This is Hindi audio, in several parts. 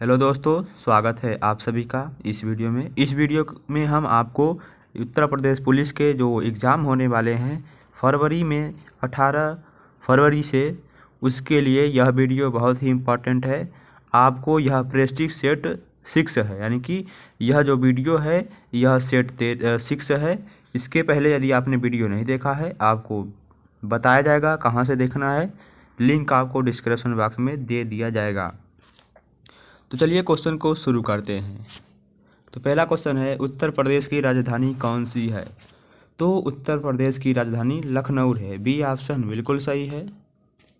हेलो दोस्तों, स्वागत है आप सभी का इस वीडियो में। इस वीडियो में हम आपको उत्तर प्रदेश पुलिस के जो एग्ज़ाम होने वाले हैं फरवरी में 18 फरवरी से, उसके लिए यह वीडियो बहुत ही इम्पोर्टेंट है। आपको यह प्रेस्टिज सेट 6 है, यानी कि यह जो वीडियो है यह सेट 6 है। इसके पहले यदि आपने वीडियो नहीं देखा है, आपको बताया जाएगा कहाँ से देखना है। लिंक आपको डिस्क्रिप्शन बॉक्स में दे दिया जाएगा। तो चलिए क्वेश्चन को शुरू करते हैं। तो पहला क्वेश्चन है, उत्तर प्रदेश की राजधानी कौन सी है? तो उत्तर प्रदेश की राजधानी लखनऊ है। बी ऑप्शन बिल्कुल सही है।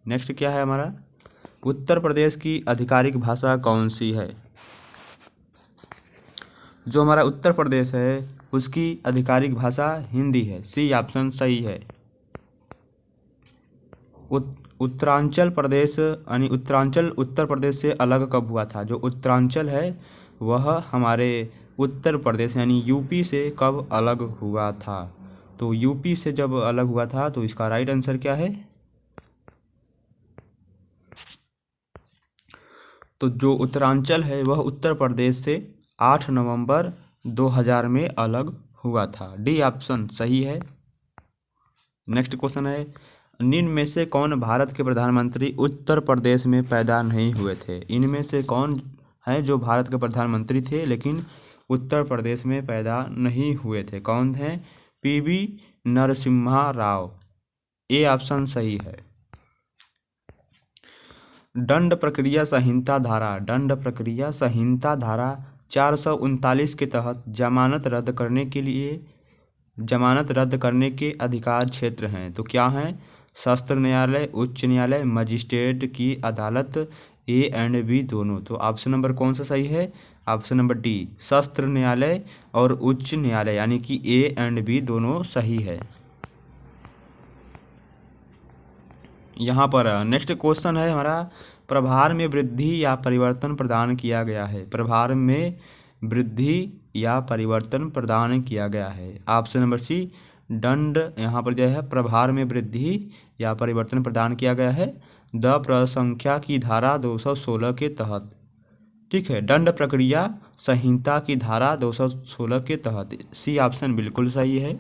नेक्स्ट क्या है हमारा, उत्तर प्रदेश की आधिकारिक भाषा कौन सी है? जो हमारा उत्तर प्रदेश है उसकी आधिकारिक भाषा हिंदी है। सी ऑप्शन सही है। उत्तरांचल प्रदेश यानी उत्तरांचल उत्तर प्रदेश से अलग कब हुआ था? जो उत्तरांचल है वह हमारे उत्तर प्रदेश यानी यूपी से कब अलग हुआ था? तो यूपी से जब अलग हुआ था तो इसका राइट आंसर क्या है? तो जो उत्तरांचल है वह उत्तर प्रदेश से 8 नवंबर 2000 में अलग हुआ था। डी ऑप्शन सही है। नेक्स्ट क्वेश्चन है, निम्न में से कौन भारत के प्रधानमंत्री उत्तर प्रदेश में पैदा नहीं हुए थे? इनमें से कौन है जो भारत के प्रधानमंत्री थे लेकिन उत्तर प्रदेश में पैदा नहीं हुए थे? कौन है? PV Narasimha Rao. A option सही है। दंड प्रक्रिया संहिता धारा 439 के तहत जमानत रद्द करने के अधिकार क्षेत्र हैं। तो क्या हैं? सत्र न्यायालय, उच्च न्यायालय, मजिस्ट्रेट की अदालत, ए एंड बी दोनों। तो ऑप्शन नंबर कौन सा सही है? ऑप्शन नंबर डी, सत्र न्यायालय और उच्च न्यायालय, यानी कि ए एंड बी दोनों सही है। यहाँ पर नेक्स्ट क्वेश्चन है हमारा, प्रभार में वृद्धि या परिवर्तन प्रदान किया गया है? प्रभार में वृद्धि या परिवर्तन प्रदान किया गया है। ऑप्शन नंबर सी, दंड। यहाँ पर जो है प्रभार में वृद्धि या परिवर्तन प्रदान किया गया है द प्रसंख्या की धारा 216 के तहत। ठीक है, दंड प्रक्रिया संहिता की धारा 216 के तहत। सी ऑप्शन बिल्कुल सही है।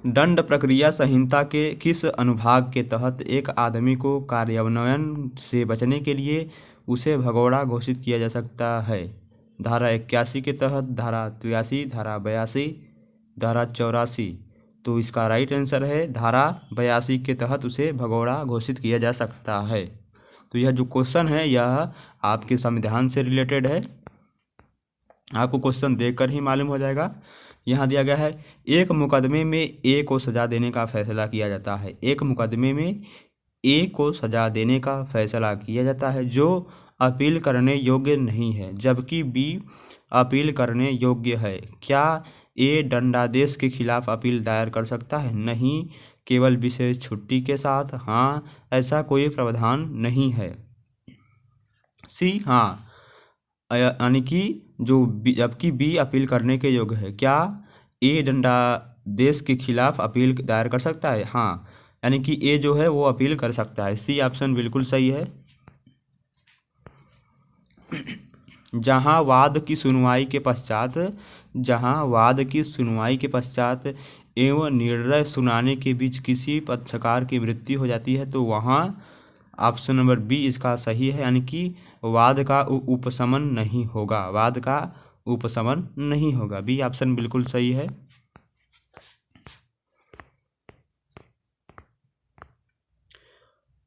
दंड प्रक्रिया संहिता के किस अनुभाग के तहत एक आदमी को कार्यान्वयन से बचने के लिए उसे भगोड़ा घोषित किया जा सकता है? धारा 81 के तहत, धारा 83, धारा 82, धारा 84। तो इसका राइट आंसर है धारा 82 के तहत उसे भगोड़ा घोषित किया जा सकता है। तो यह जो क्वेश्चन है यह आपके संविधान से रिलेटेड है। आपको क्वेश्चन देखकर ही मालूम हो जाएगा। यहाँ दिया गया है, एक मुकदमे में ए को सजा देने का फैसला किया जाता है। एक मुकदमे में ए को सजा देने का फैसला किया जाता है जो अपील करने योग्य नहीं है, जबकि बी अपील करने योग्य है। क्या ए दंडादेश के खिलाफ अपील दायर कर सकता है? नहीं, केवल विशेष छुट्टी के साथ। हाँ, ऐसा कोई प्रावधान नहीं है। सी हाँ, यानी कि जबकि बी अपील करने के योग्य है। क्या ए दंडादेश के खिलाफ अपील दायर कर सकता है? हाँ, यानी कि ए जो है वो अपील कर सकता है। सी ऑप्शन बिल्कुल सही है। जहां वाद की सुनवाई के पश्चात एवं निर्णय सुनाने के बीच किसी पक्षकार की मृत्यु हो जाती है तो वहां ऑप्शन नंबर बी इसका सही है, यानी कि वाद का उपशमन नहीं होगा। बी ऑप्शन बिल्कुल सही है।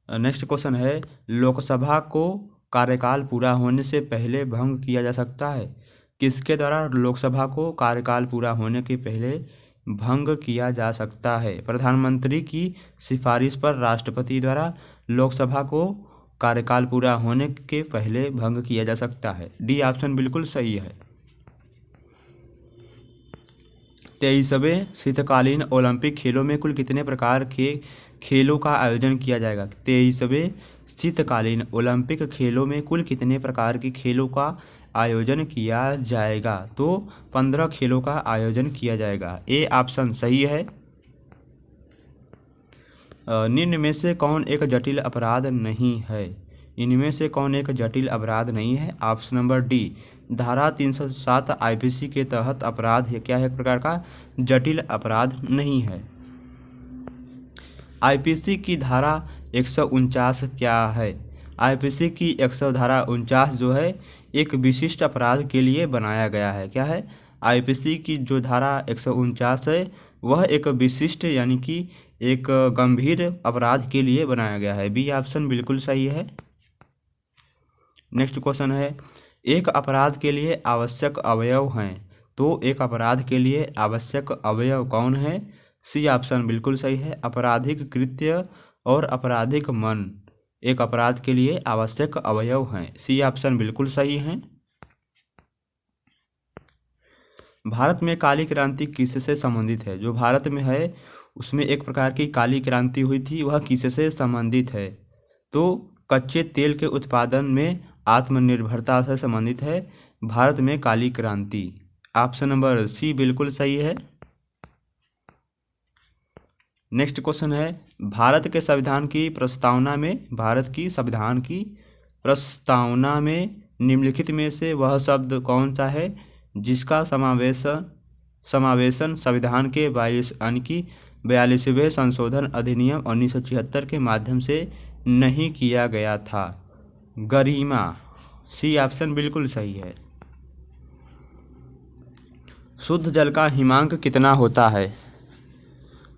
नेक्स्ट क्वेश्चन है, लोकसभा को कार्यकाल पूरा होने से पहले भंग किया जा सकता है? किसके द्वारा लोकसभा को कार्यकाल पूरा होने के पहले भंग किया जा सकता है? प्रधानमंत्री की सिफारिश पर राष्ट्रपति द्वारा लोकसभा को कार्यकाल पूरा होने के पहले भंग किया जा सकता है। डी ऑप्शन बिल्कुल सही है। 23वें शीतकालीन ओलंपिक खेलों में कुल कितने प्रकार के खेलों का आयोजन किया जाएगा? 23वें शीतकालीन ओलंपिक खेलों में कुल कितने प्रकार के खेलों का आयोजन किया जाएगा? तो 15 खेलों का आयोजन किया जाएगा। ए ऑप्शन सही है। निम्न में से कौन एक जटिल अपराध नहीं है? इनमें से कौन एक जटिल अपराध नहीं है? ऑप्शन नंबर डी, धारा 307 आईपीसी के तहत अपराध है क्या है? एक प्रकार का जटिल अपराध नहीं है। आईपीसी की धारा 149 क्या है? आईपीसी की 100 धारा 49 जो है एक विशिष्ट अपराध के लिए बनाया गया है। क्या है? आईपीसी की जो धारा 149 है वह एक विशिष्ट यानी कि एक गंभीर अपराध के लिए बनाया गया है। बी ऑप्शन बिल्कुल सही है। नेक्स्ट क्वेश्चन है, एक अपराध के लिए आवश्यक अवयव हैं, तो एक अपराध के लिए आवश्यक अवयव कौन है? सी ऑप्शन बिल्कुल सही है, आपराधिक कृत्य और आपराधिक मन एक अपराध के लिए आवश्यक अवयव हैं। सी ऑप्शन बिल्कुल सही है। भारत में काली क्रांति किससे संबंधित है? जो भारत में है उसमें एक प्रकार की काली क्रांति हुई थी, वह किससे संबंधित है? तो कच्चे तेल के उत्पादन में आत्मनिर्भरता से संबंधित है भारत में काली क्रांति। ऑप्शन नंबर सी बिल्कुल सही है। नेक्स्ट क्वेश्चन है, भारत के संविधान की प्रस्तावना में निम्नलिखित में से वह शब्द कौन सा है जिसका समावेशन संविधान के 42वें संशोधन अधिनियम 1976 के माध्यम से नहीं किया गया था? गरिमा। सी ऑप्शन बिल्कुल सही है। शुद्ध जल का हिमांक कितना होता है?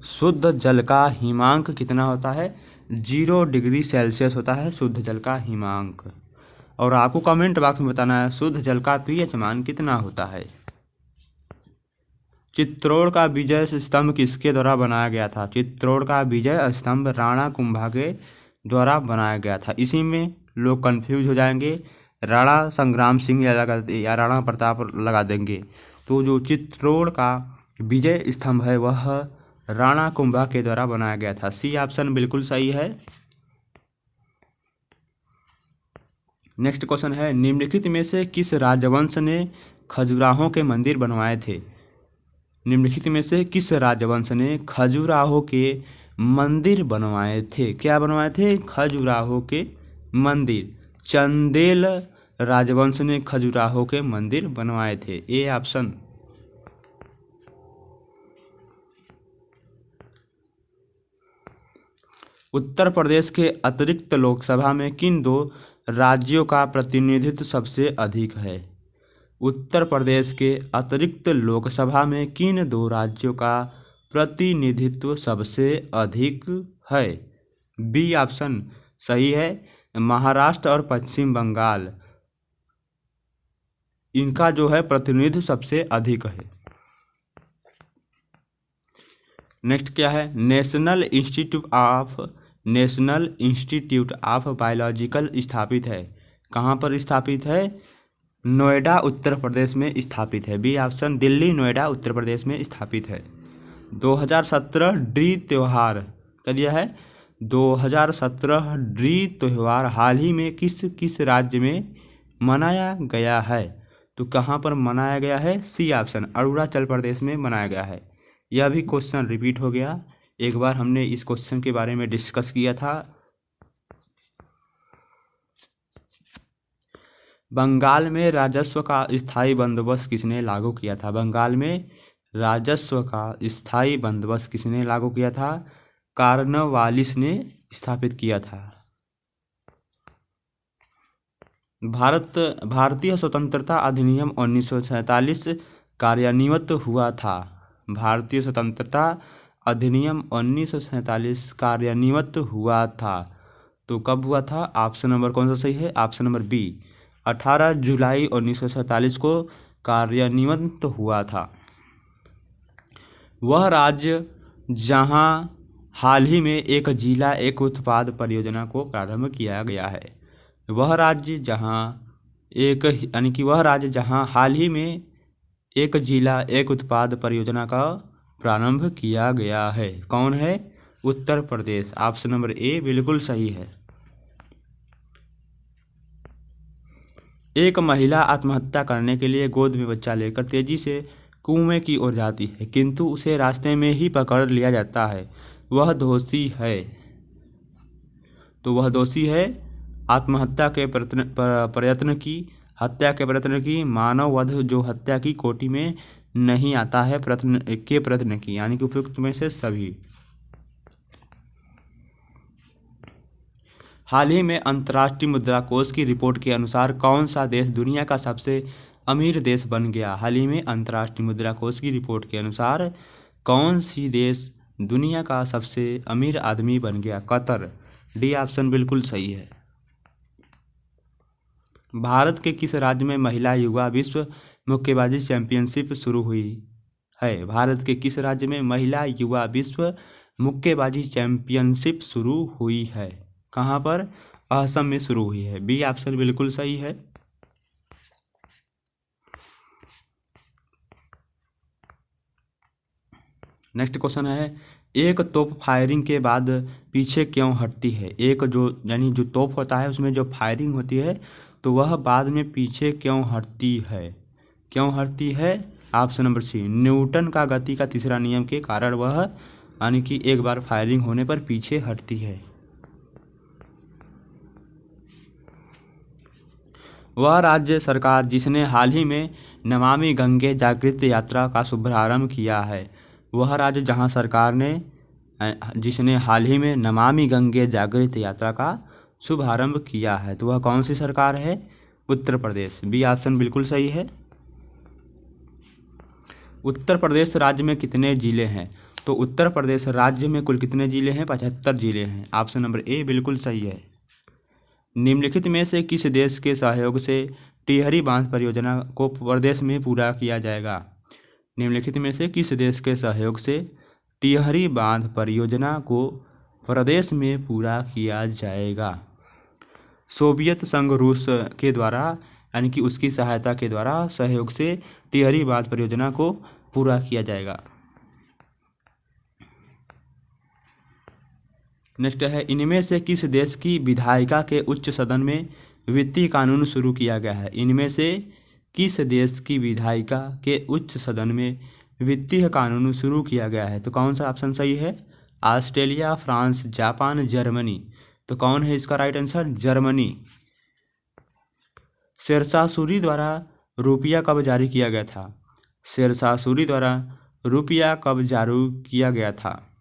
शुद्ध जल का हिमांक कितना होता है? 0 डिग्री सेल्सियस होता है शुद्ध जल का हिमांक। और आपको कमेंट बॉक्स में बताना है शुद्ध जल का पीएच मान कितना होता है। चित्तौड़ का विजय स्तंभ किसके द्वारा बनाया गया था? चित्तौड़ का विजय स्तंभ राणा कुंभा के द्वारा बनाया गया था। इसी में लोग कंफ्यूज हो जाएंगे, राणा संग्राम सिंह या राणा प्रताप लगा देंगे। तो जो चित्तौड़ का विजय स्तंभ है वह राणा कुंभा के द्वारा बनाया गया था। सी ऑप्शन बिल्कुल सही है। नेक्स्ट क्वेश्चन है, निम्नलिखित में से किस राजवंश ने खजुराहो के मंदिर बनवाए थे? निम्नलिखित में से किस राजवंश ने खजुराहो के मंदिर बनवाए थे? क्या बनवाए थे? खजुराहो के मंदिर। चंदेल राजवंश ने खजुराहो के मंदिर बनवाए थे। A option. उत्तर प्रदेश के अतिरिक्त लोकसभा में किन 2 राज्यों का प्रतिनिधित्व सबसे अधिक है? उत्तर प्रदेश के अतिरिक्त लोकसभा में किन 2 राज्यों का प्रतिनिधित्व सबसे अधिक है? बी ऑप्शन सही है, महाराष्ट्र और पश्चिम बंगाल, इनका जो है प्रतिनिधित्व सबसे अधिक है। नेक्स्ट क्या है, नेशनल इंस्टीट्यूट ऑफ बायोलॉजिकल स्थापित है, कहाँ पर स्थापित है? नोएडा उत्तर प्रदेश में स्थापित है। बी ऑप्शन, दिल्ली नोएडा उत्तर प्रदेश में स्थापित है। 2017 ड्री त्यौहार क्या दिया है? 2017 ड्री त्यौहार हाल ही में किस राज्य में मनाया गया है? तो कहाँ पर मनाया गया है? सी ऑप्शन, अरुणाचल प्रदेश में मनाया गया है। यह भी क्वेश्चन रिपीट हो गया, एक बार हमने इस क्वेश्चन के बारे में डिस्कस किया था। बंगाल में राजस्व का स्थायी बंदोबस्त किसने लागू किया था? बंगाल में राजस्व का स्थायी बंदोबस्त किसने लागू किया था? कॉर्नवालिस ने स्थापित किया था। भारतीय स्वतंत्रता अधिनियम 1947 कार्यान्वित हुआ था। भारतीय स्वतंत्रता अधिनियम 1947 कार्यान्वित हुआ था, तो कब हुआ था? ऑप्शन नंबर कौन सा सही है? ऑप्शन नंबर बी, 18 जुलाई 1947 को कार्यान्वित हुआ था। वह राज्य जहां हाल ही में एक जिला एक उत्पाद परियोजना को प्रारंभ किया गया है, वह राज्य जहां हाल ही में एक जिला एक उत्पाद परियोजना का प्रारंभ किया गया है, कौन है? Uttar Pradesh. Option number A बिल्कुल सही है। एक महिला आत्महत्या करने के लिए गोद में बच्चा लेकर तेजी से कुएं की ओर जाती है, किंतु उसे रास्ते में ही पकड़ लिया जाता है, वह दोषी है। तो वह दोषी है आत्महत्या के प्रयत्न की, हत्या के प्रयत्न की, मानव वध जो हत्या की कोटि में नहीं आता है, प्रयत्न की, यानी कि उपयुक्त में से सभी। हाल ही में अंतर्राष्ट्रीय मुद्रा कोष की रिपोर्ट के अनुसार कौन सा देश दुनिया का सबसे अमीर देश बन गया? हाल ही में अंतर्राष्ट्रीय मुद्रा कोष की रिपोर्ट के अनुसार कौन सी देश दुनिया का सबसे अमीर आदमी बन गया? कतर। डी ऑप्शन बिल्कुल सही है। भारत के किस राज्य में महिला युवा विश्व मुक्केबाजी चैंपियनशिप शुरू हुई है? भारत के किस राज्य में महिला युवा विश्व मुक्केबाजी चैंपियनशिप शुरू हुई है? कहाँ पर? असम में शुरू हुई है। बी ऑप्शन बिल्कुल सही है। नेक्स्ट क्वेश्चन है, एक तोप फायरिंग के बाद पीछे क्यों हटती है? एक जो यानी जो तोप होता है उसमें जो फायरिंग होती है तो वह बाद में पीछे क्यों हटती है? क्यों हटती है? ऑप्शन नंबर सी, न्यूटन का गति का तीसरा नियम के कारण वह यानी कि एक बार फायरिंग होने पर पीछे हटती है। वह राज्य सरकार जिसने हाल ही में नमामि गंगे जागृति यात्रा का शुभारंभ किया है। वह राज्य जहां सरकार ने जिसने हाल ही में नमामि गंगे जागृति यात्रा का शुभारंभ किया है तो वह कौन सी सरकार है? उत्तर प्रदेश। बी ऑप्शन बिल्कुल सही है। उत्तर प्रदेश राज्य में कितने जिले हैं? तो उत्तर प्रदेश राज्य में कुल कितने जिले हैं? 75 जिले हैं। ऑप्शन नंबर ए बिल्कुल सही है। निम्नलिखित में से किस देश के सहयोग से टिहरी बांध परियोजना को प्रदेश में पूरा किया जाएगा? निम्नलिखित में से किस देश के सहयोग से टिहरी बांध परियोजना को प्रदेश में पूरा किया जाएगा? सोवियत संघ रूस के द्वारा यानी कि उसकी सहायता के द्वारा सहयोग से टिहरी बांध परियोजना को पूरा किया जाएगा। नेक्स्ट है, इनमें से किस देश की विधायिका के उच्च सदन में वित्तीय कानून शुरू किया गया है? इनमें से किस देश की विधायिका के उच्च सदन में वित्तीय कानून शुरू किया गया है? तो कौन सा ऑप्शन सही है? Australia, France, Japan, Germany. तो कौन है इसका right answer? Germany. Sher Shah Suri द्वारा रुपया कब जारी किया गया था? शेरशाह सूरी द्वारा रुपया कब जारी किया गया था?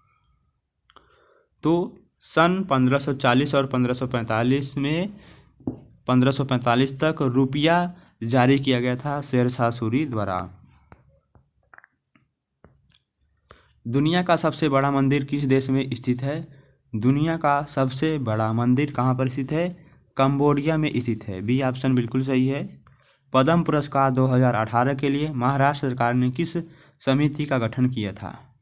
तो सन 1540 और 1545 में 1545 तक रुपया जारी किया गया था शेरशाह सूरी द्वारा। दुनिया का सबसे बड़ा मंदिर किस देश में स्थित है? दुनिया का सबसे बड़ा मंदिर कहाँ पर स्थित है? कंबोडिया में स्थित है। बी ऑप्शन बिल्कुल सही है। पद्म पुरस्कार 2018 के लिए महाराष्ट्र सरकार ने किस समिति का गठन किया था?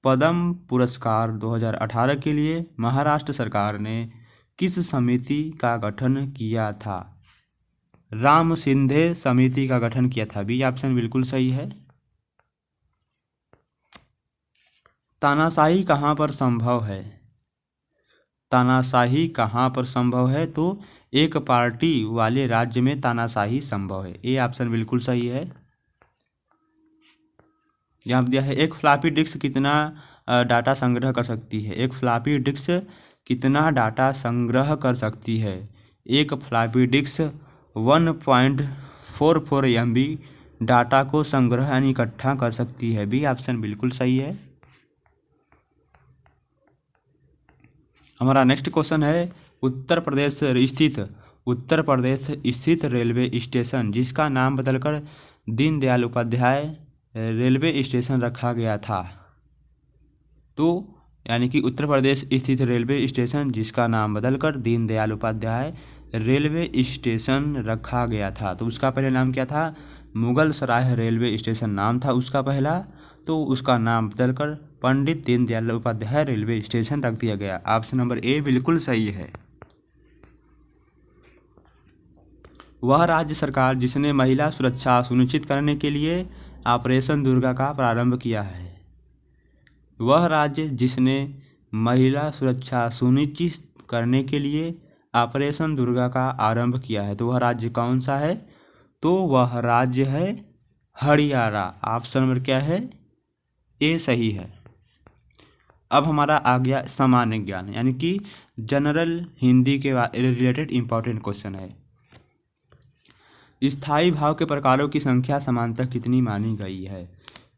पद्म पुरस्कार 2018 के लिए महाराष्ट्र सरकार ने किस समिति का गठन किया था? राम शिंदे समिति का गठन किया था। बी ऑप्शन बिल्कुल सही है। तानाशाही कहाँ पर संभव है? तानाशाही कहाँ पर संभव है? तो एक पार्टी वाले राज्य में तानाशाही संभव है। ए ऑप्शन बिल्कुल सही है। यहाँ दिया है, एक फ्लॉपी डिस्क कितना डाटा संग्रह कर सकती है? एक फ्लॉपी डिस्क कितना डाटा संग्रह कर सकती है? एक फ्लॉपी डिस्क 1.44 MB डाटा को संग्रह यानी इकट्ठा कर सकती है। बी ऑप्शन बिल्कुल सही है। हमारा नेक्स्ट क्वेश्चन है, उत्तर प्रदेश स्थित रेलवे स्टेशन जिसका नाम बदलकर दीनदयाल उपाध्याय रेलवे स्टेशन रखा गया था। तो यानी कि उत्तर प्रदेश स्थित रेलवे स्टेशन जिसका नाम बदलकर दीनदयाल उपाध्याय रेलवे स्टेशन रखा गया था, तो उसका पहले नाम क्या था? मुगल सराय रेलवे स्टेशन नाम था उसका पहला, तो उसका नाम बदलकर पंडित दीनदयाल उपाध्याय रेलवे स्टेशन रख दिया गया। ऑप्शन नंबर ए बिल्कुल सही है। वह राज्य सरकार जिसने महिला सुरक्षा सुनिश्चित करने के लिए ऑपरेशन दुर्गा का प्रारंभ किया है। वह राज्य जिसने महिला सुरक्षा सुनिश्चित करने के लिए ऑपरेशन दुर्गा का आरंभ किया है, तो वह राज्य कौन सा है? तो वह राज्य है हरियाणा। ऑप्शन नंबर क्या है? ए सही है। अब हमारा आ गया सामान्य ज्ञान, यानी कि जनरल हिंदी के रिलेटेड इंपॉर्टेंट क्वेश्चन है। स्थायी भाव के प्रकारों की संख्या समानतः कितनी मानी गई है?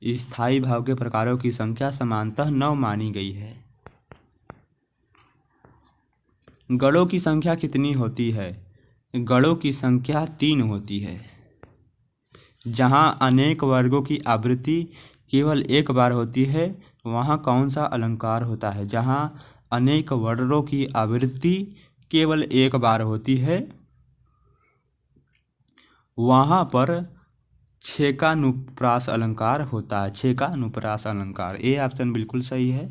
स्थायी भाव के प्रकारों की संख्या समानतः 9 मानी गई है। गणों की संख्या कितनी होती है? गणों की संख्या 3 होती है। जहाँ अनेक वर्गों की आवृत्ति केवल एक बार होती है वहाँ कौन सा अलंकार होता है? जहाँ अनेक वर्णों की आवृत्ति केवल एक बार होती है वहाँ पर छेकानुप्रास अलंकार होता है। छेकानुप्रास अलंकार, ए ऑप्शन बिल्कुल सही है।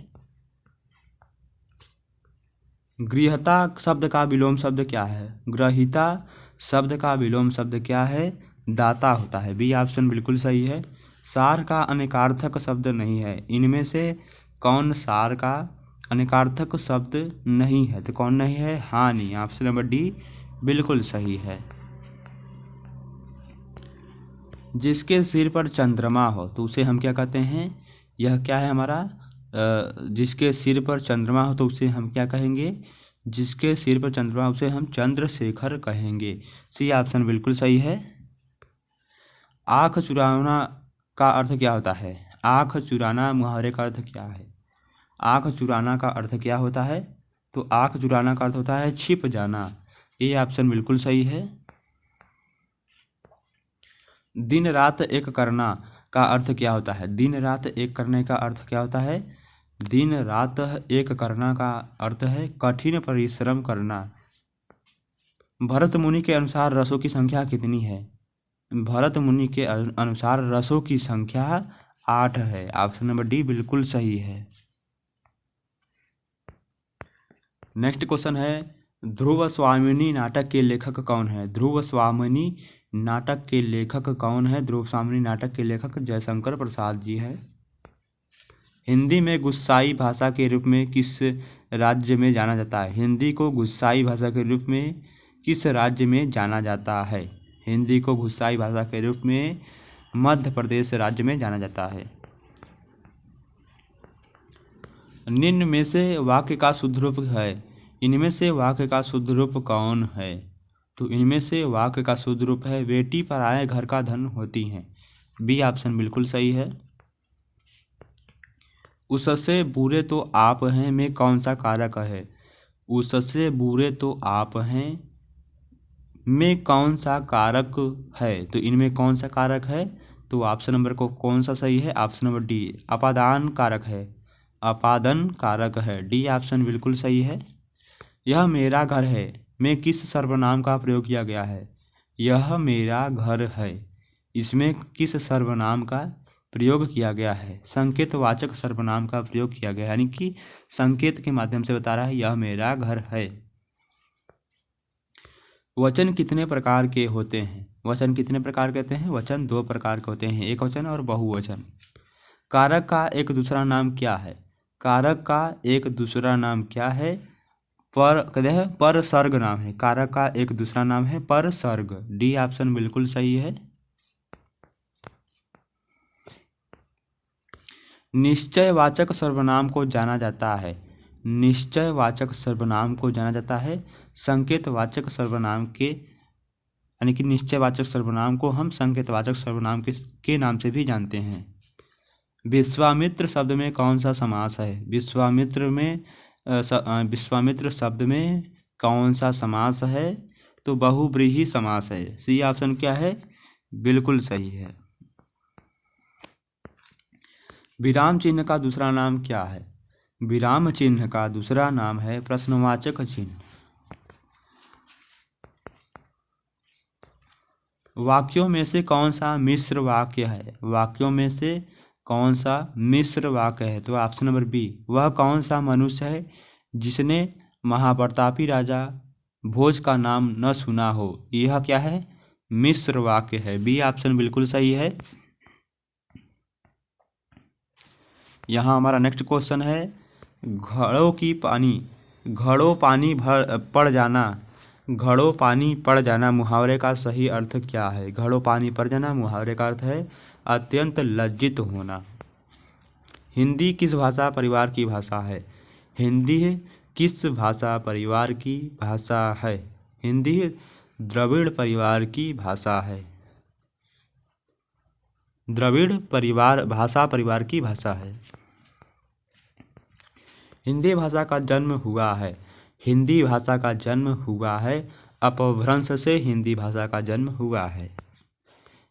गृहीता शब्द का विलोम शब्द क्या है? गृहीता शब्द का विलोम शब्द क्या है? दाता होता है। बी ऑप्शन बिल्कुल सही है। सार का अनेकार्थक शब्द नहीं है। इनमें से कौन सार का अनेकार्थक शब्द नहीं है? तो कौन नहीं है? हानि। ऑप्शन नंबर डी बिल्कुल सही है। जिसके सिर पर चंद्रमा हो तो उसे हम क्या कहते हैं? यह क्या है हमारा? जिसके सिर पर चंद्रमा हो तो उसे हम क्या कहेंगे? जिसके सिर पर चंद्रमा उसे हम चंद्रशेखर कहेंगे। सी ऑप्शन बिल्कुल सही है। आँख चुराना का अर्थ क्या होता है? आँख चुराना मुहावरे का अर्थ क्या है? आँख चुराना का अर्थ क्या होता है? तो आँख चुराना का अर्थ होता है छिप जाना। ये ऑप्शन बिल्कुल सही है। दिन रात एक करना का अर्थ क्या होता है? दिन रात एक करने का अर्थ क्या होता है? दिन रात एक करना का अर्थ है कठिन परिश्रम करना। भरत मुनि के अनुसार रसों की संख्या कितनी है? भरत मुनि के अनुसार रसों की संख्या 8 है। ऑप्शन नंबर डी बिल्कुल सही है। नेक्स्ट क्वेश्चन है, ध्रुव स्वामिनी नाटक के लेखक कौन है? ध्रुव स्वामिनी नाटक के लेखक कौन है? ध्रुव स्वामिनी नाटक के लेखक जयशंकर प्रसाद जी है। हिंदी में गुस्साई भाषा के रूप में किस राज्य में जाना जाता है? हिंदी को गुस्साई भाषा के रूप में किस राज्य में जाना जाता है? हिंदी को गुस्साई भाषा के रूप में मध्य प्रदेश राज्य में जाना जाता है। निम्न में से वाक्य का शुद्ध रूप है। इनमें से वाक्य का शुद्ध रूप कौन है? तो इनमें से वाक्य का शुद्ध रूप है बेटी पराए घर का धन होती है। बी ऑप्शन बिल्कुल सही है। उससे बुरे तो आप हैं में कौन सा कारक है? उससे बुरे तो आप हैं में कौन सा कारक है? तो इनमें कौन सा कारक है? तो ऑप्शन नंबर को कौन सा सही है? ऑप्शन नंबर डी अपादान कारक है। अपादन कारक है। डी ऑप्शन बिल्कुल सही है। यह मेरा घर है में किस सर्वनाम का प्रयोग किया गया है? यह मेरा घर है इसमें किस सर्वनाम का प्रयोग किया गया है? संकेतवाचक सर्वनाम का प्रयोग किया गया है, यानी कि संकेत के माध्यम से बता रहा है यह मेरा घर है। वचन कितने प्रकार के होते हैं? वचन कितने प्रकार के होते हैं? वचन 2 प्रकार के होते हैं, एक वचन और बहुवचन। कारक का एक दूसरा नाम क्या है? कारक का एक दूसरा नाम क्या है? परसर्ग नाम है। कारक का एक दूसरा नाम है परसर्ग। डी ऑप्शन बिल्कुल सही है। निश्चयवाचक सर्वनाम को जाना जाता है। निश्चयवाचक सर्वनाम को जाना जाता है संकेतवाचक सर्वनाम के, यानी कि निश्चयवाचक सर्वनाम को हम संकेतवाचक सर्वनाम के नाम से भी जानते हैं। विश्वामित्र शब्द में कौन सा समास है? विश्वामित्र शब्द में कौन सा समास है? तो बहुव्रीहि समास है। सी ऑप्शन क्या है? बिल्कुल सही है। विराम चिन्ह का दूसरा नाम क्या है? विराम चिन्ह का दूसरा नाम है प्रश्नवाचक चिन्ह। वाक्यों में से कौन सा मिश्र वाक्य है? वाक्यों में से कौन सा मिश्र वाक्य है? तो ऑप्शन नंबर बी वह कौन सा मनुष्य है जिसने महाप्रतापी राजा भोज का नाम न सुना हो? यह क्या है? मिश्र वाक्य है। बी ऑप्शन बिल्कुल सही है। यहाँ हमारा नेक्स्ट क्वेश्चन है, घड़ों पानी पड़ जाना, घड़ों पानी पड़ जाना मुहावरे का सही अर्थ क्या है? घड़ों पानी पड़ जाना मुहावरे का अर्थ है अत्यंत लज्जित होना। हिंदी किस भाषा परिवार की भाषा है? हिंदी किस भाषा परिवार की भाषा है? हिंदी द्रविड़ परिवार की भाषा है। द्रविड़ परिवार की भाषा है। हिंदी भाषा का जन्म हुआ है। हिंदी भाषा का जन्म हुआ है। अपभ्रंश से हिंदी भाषा का जन्म हुआ है।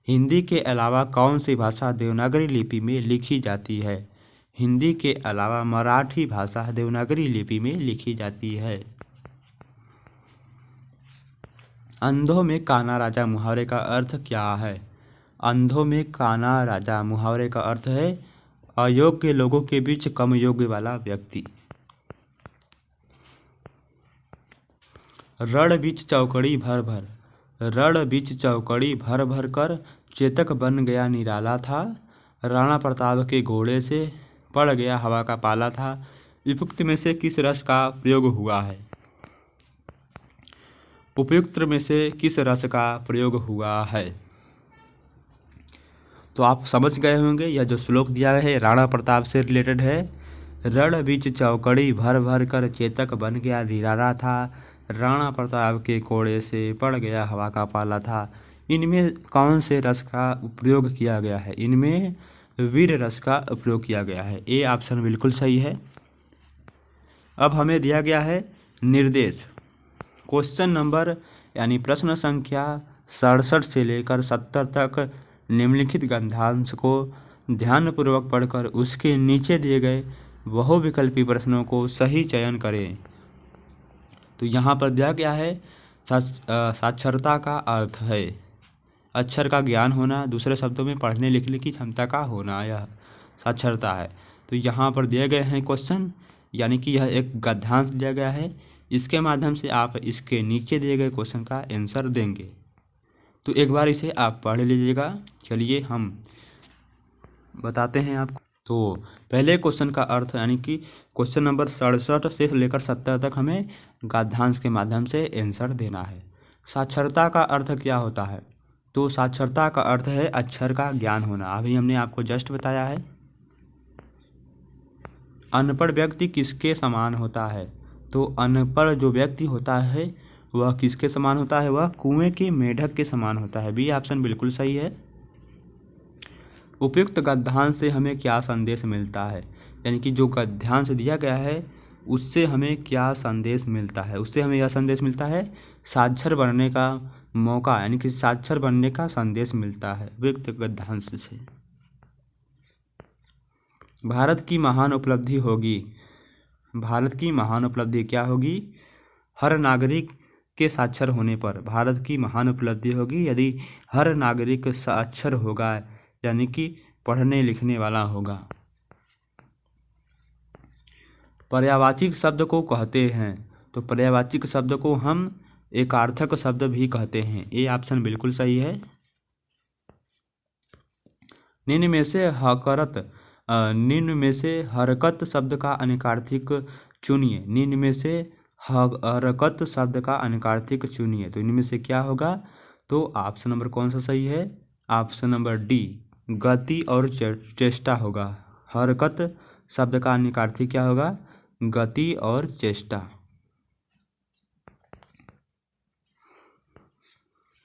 हिंदी के अलावा कौन सी भाषा देवनागरी लिपि में लिखी जाती है? हिंदी के अलावा मराठी भाषा देवनागरी लिपि में लिखी जाती है। अंधों में काना राजा मुहावरे का अर्थ क्या है? अंधों में काना राजा मुहावरे का अर्थ है अयोग्य लोगों के बीच कम योग्य वाला व्यक्ति। रण बीच चौकड़ी भर भर, रण बीच चौकड़ी भर भर कर चेतक बन गया निराला था। राणा प्रताप के घोड़े से पड़ गया हवा का पाला था। उपयुक्त में से किस रस का प्रयोग हुआ है? उपयुक्त में से किस रस का प्रयोग हुआ है? तो आप समझ गए होंगे, यह जो श्लोक दिया है राणा प्रताप से रिलेटेड है। रण बीच चौकड़ी भर भर कर चेतक बन गया निराला था। राणा प्रताप के घोड़े से पड़ गया हवा का पाला था। इनमें कौन से रस का प्रयोग किया गया है? इनमें वीर रस का प्रयोग किया गया है। ए ऑप्शन बिल्कुल सही है। अब हमें दिया गया है निर्देश। क्वेश्चन नंबर यानी प्रश्न संख्या 67 से लेकर 70 तक निम्नलिखित गद्यांश को ध्यानपूर्वक पढ़कर उसके नीचे दिए गए बहुविकल्पी प्रश्नों को सही चयन करें। तो यहाँ पर दिया गया है साक्षरता का अर्थ है अक्षर का ज्ञान होना, दूसरे शब्दों में पढ़ने लिखने की क्षमता का होना, यह साक्षरता है। तो यहाँ पर दिए गए हैं क्वेश्चन, यानी कि यह एक गद्यांश दिया गया है। इसके माध्यम से आप इसके नीचे दिए गए क्वेश्चन का आंसर देंगे। तो एक बार इसे आप पढ़ लीजिएगा। चलिए हम बताते हैं आपको। तो पहले क्वेश्चन का अर्थ यानी कि क्वेश्चन नंबर 67 से लेकर 70 तक हमें गद्यांश के माध्यम से आंसर देना है। साक्षरता का अर्थ क्या होता है? तो साक्षरता का अर्थ है अक्षर का ज्ञान होना। अभी हमने आपको जस्ट बताया है। अनपढ़ व्यक्ति किसके समान होता है? तो अनपढ़ जो व्यक्ति होता है वह किसके समान होता है? वह कुएं के मेढक के समान होता है। बी ऑप्शन बिल्कुल सही है। उपयुक्त गद्यांश से हमें क्या संदेश मिलता है? यानी कि जो गद्यांश दिया गया है उससे हमें क्या संदेश मिलता है? उससे हमें यह संदेश मिलता है साक्षर बनने का मौका, यानी कि साक्षर बनने का संदेश मिलता है उपयुक्त गद्यांश से। भारत की महान उपलब्धि होगी। भारत की महान उपलब्धि क्या होगी? हर नागरिक के साक्षर होने पर भारत की महान उपलब्धि होगी यदि हर नागरिक साक्षर होगा, यानी कि पढ़ने लिखने वाला होगा। पर्यायवाची शब्द को कहते हैं। तो पर्यायवाची शब्द को हम एकार्थक शब्द भी कहते हैं। ये ऑप्शन बिल्कुल सही है। निम्न में से हरकत शब्द का अनेकार्थिक चुनिए। निम्न में से हरकत शब्द का अनेकार्थिक चुनिए। तो इनमें से क्या होगा? तो ऑप्शन नंबर कौन सा सही है? ऑप्शन नंबर डी, गति और चेष्टा होगा। हरकत शब्द का अनेकार्थिक क्या होगा? गति और चेष्टा।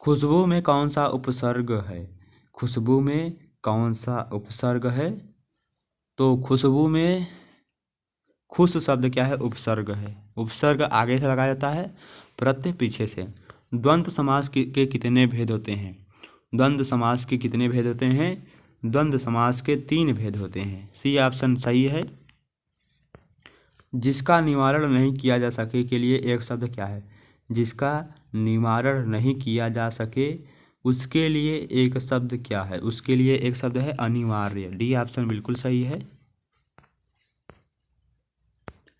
खुशबू में कौन सा उपसर्ग है? खुशबू में कौन सा उपसर्ग है? तो खुशबू में खुश शब्द क्या है? उपसर्ग है। उपसर्ग आगे से लगाया जाता है, प्रत्यय पीछे से। द्वंद्व समास के कितने भेद होते हैं? द्वंद्व समास के कितने भेद होते हैं? द्वंद्व समास के 3 भेद होते हैं। सी ऑप्शन सही है। जिसका निवारण नहीं किया जा सके के लिए एक शब्द क्या है? जिसका निवारण नहीं किया जा सके उसके लिए एक शब्द क्या है? उसके लिए एक शब्द है अनिवार्य। डी ऑप्शन बिल्कुल सही है।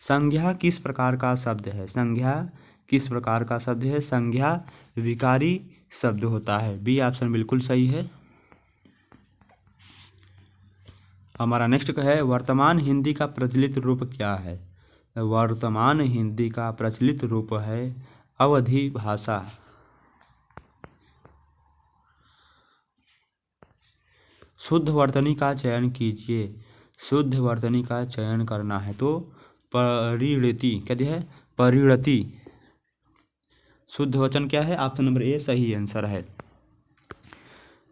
संज्ञा किस प्रकार का शब्द है? संज्ञा किस प्रकार का शब्द है? संज्ञा विकारी शब्द होता है। बी ऑप्शन बिल्कुल सही है। हमारा नेक्स्ट है वर्तमान हिंदी का प्रचलित रूप क्या है? वर्तमान हिंदी का प्रचलित रूप है अवधी भाषा। शुद्ध वर्तनी का चयन कीजिए। शुद्ध वर्तनी का चयन करना है तो परिणति क्या दिया है, परिणति। शुद्ध वचन क्या है, ऑप्शन नंबर ए सही आंसर है।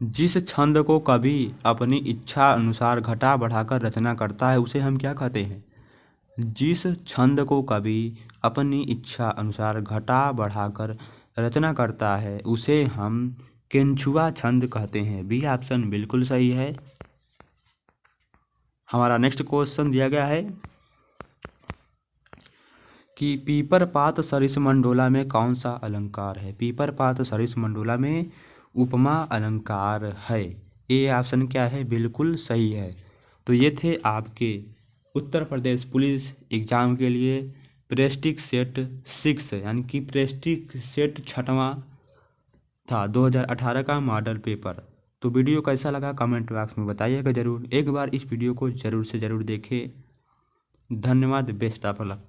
जिस छंद को कवि अपनी इच्छा अनुसार घटा बढ़ाकर रचना करता है उसे हम क्या कहते हैं। जिस छंद को कवि अपनी इच्छा अनुसार घटा बढ़ाकर रचना करता है उसे हम केंचुआ छंद कहते हैं। बी ऑप्शन बिल्कुल सही है। हमारा नेक्स्ट क्वेश्चन दिया गया है कि पीपर पात सरिस मंडोला में कौन सा अलंकार है। पीपर पात सरिस मंडोला में उपमा अलंकार है। ए ऑप्शन क्या है, बिल्कुल सही है। तो ये थे आपके उत्तर प्रदेश पुलिस एग्जाम के लिए प्रेस्टिक सेट 6 यानी कि प्रेस्टिक सेट 6वां था 2018 का मॉडल पेपर। तो वीडियो कैसा लगा कमेंट बॉक्स में बताइएगा ज़रूर। एक बार इस वीडियो को ज़रूर से ज़रूर देखें। धन्यवाद। Best of luck.